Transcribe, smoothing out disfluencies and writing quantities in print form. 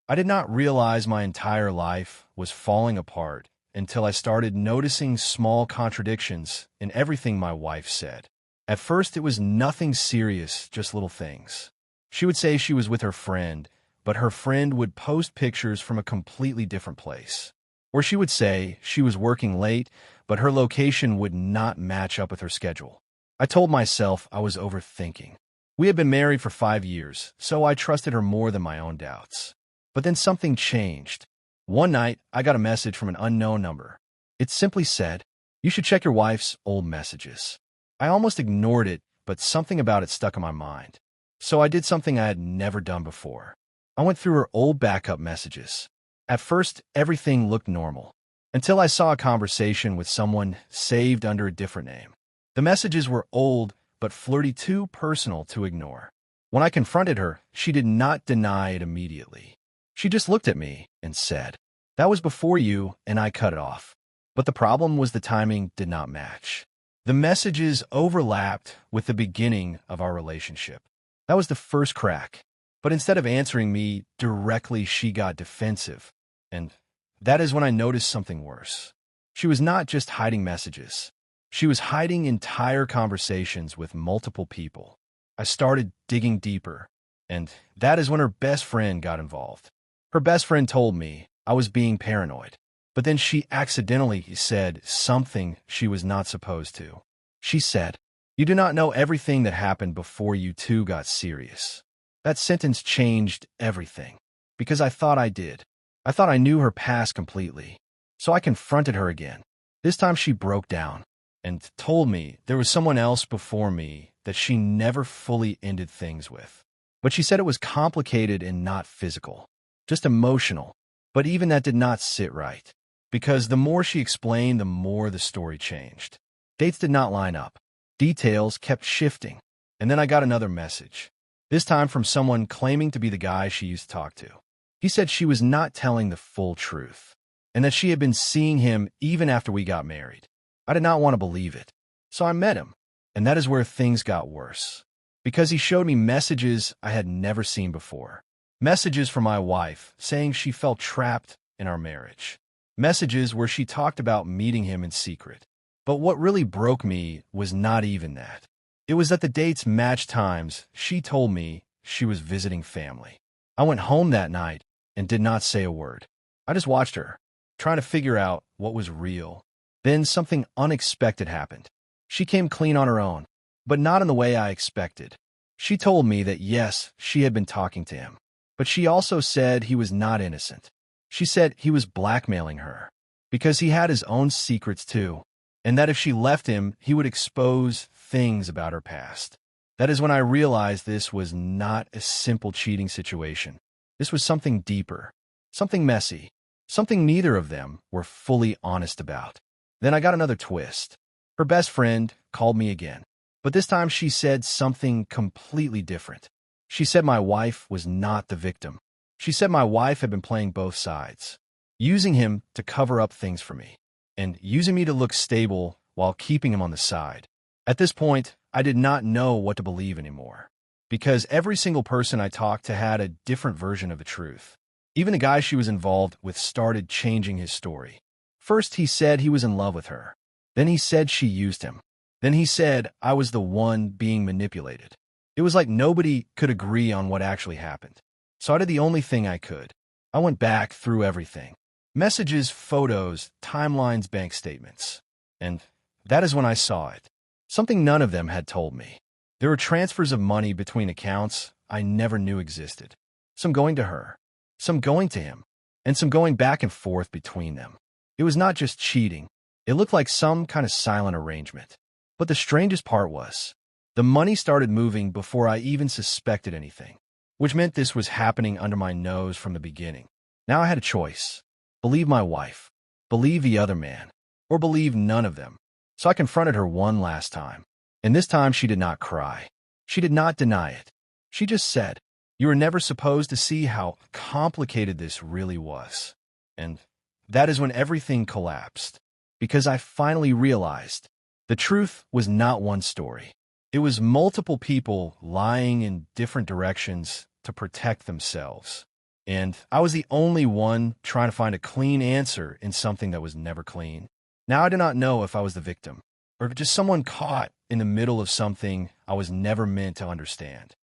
I did not realize my entire life was falling apart until I started noticing small contradictions in everything my wife said. At first, it was nothing serious, just little things. She would say she was with her friend, but her friend would post pictures from a completely different place. Or she would say she was working late, but her location would not match up with her schedule. I told myself I was overthinking. We had been married for 5 years, so I trusted her more than my own doubts. But then something changed. One night, I got a message from an unknown number. It simply said, "You should check your wife's old messages." I almost ignored it, but something about it stuck in my mind. So I did something I had never done before. I went through her old backup messages. At first, everything looked normal, until I saw a conversation with someone saved under a different name. The messages were old, but flirty, too personal to ignore. When I confronted her, she did not deny it immediately. She just looked at me and said, "That was before you," and I cut it off. But the problem was the timing did not match. The messages overlapped with the beginning of our relationship. That was the first crack. But instead of answering me directly, she got defensive. And that is when I noticed something worse. She was not just hiding messages. She was hiding entire conversations with multiple people. I started digging deeper, and that is when her best friend got involved. Her best friend told me I was being paranoid, but then she accidentally said something she was not supposed to. She said, "You do not know everything that happened before you two got serious." That sentence changed everything, because I thought I did. I thought I knew her past completely. So I confronted her again. This time she broke down and told me there was someone else before me that she never fully ended things with. But she said it was complicated and not physical, just emotional. But even that did not sit right, because the more she explained, the more the story changed. Dates did not line up. Details kept shifting. And then I got another message, this time from someone claiming to be the guy she used to talk to. He said she was not telling the full truth, and that she had been seeing him even after we got married. I did not want to believe it, so I met him, and that is where things got worse, because he showed me messages I had never seen before. Messages from my wife saying she felt trapped in our marriage. Messages where she talked about meeting him in secret. But what really broke me was not even that. It was that the dates matched times she told me she was visiting family. I went home that night and did not say a word. I just watched her, trying to figure out what was real. Then something unexpected happened. She came clean on her own, but not in the way I expected. She told me that yes, she had been talking to him, but she also said he was not innocent. She said he was blackmailing her, because he had his own secrets too, and that if she left him, he would expose things about her past. That is when I realized this was not a simple cheating situation. This was something deeper, something messy, something neither of them were fully honest about. Then I got another twist. Her best friend called me again, but this time she said something completely different. She said my wife was not the victim. She said my wife had been playing both sides, using him to cover up things for me, and using me to look stable while keeping him on the side. At this point, I did not know what to believe anymore, because every single person I talked to had a different version of the truth. Even the guy she was involved with started changing his story. First, he said he was in love with her. Then he said she used him. Then he said I was the one being manipulated. It was like nobody could agree on what actually happened. So I did the only thing I could. I went back through everything. Messages, photos, timelines, bank statements. And that is when I saw it. Something none of them had told me. There were transfers of money between accounts I never knew existed. Some going to her, some going to him, and some going back and forth between them. It was not just cheating. It looked like some kind of silent arrangement. But the strangest part was, the money started moving before I even suspected anything, which meant this was happening under my nose from the beginning. Now I had a choice. Believe my wife, believe the other man, or believe none of them. So I confronted her one last time, and this time she did not cry. She did not deny it. She just said, "You were never supposed to see how complicated this really was." And that is when everything collapsed, because I finally realized the truth was not one story. It was multiple people lying in different directions to protect themselves. And I was the only one trying to find a clean answer in something that was never clean. Now I do not know if I was the victim, or just someone caught in the middle of something I was never meant to understand.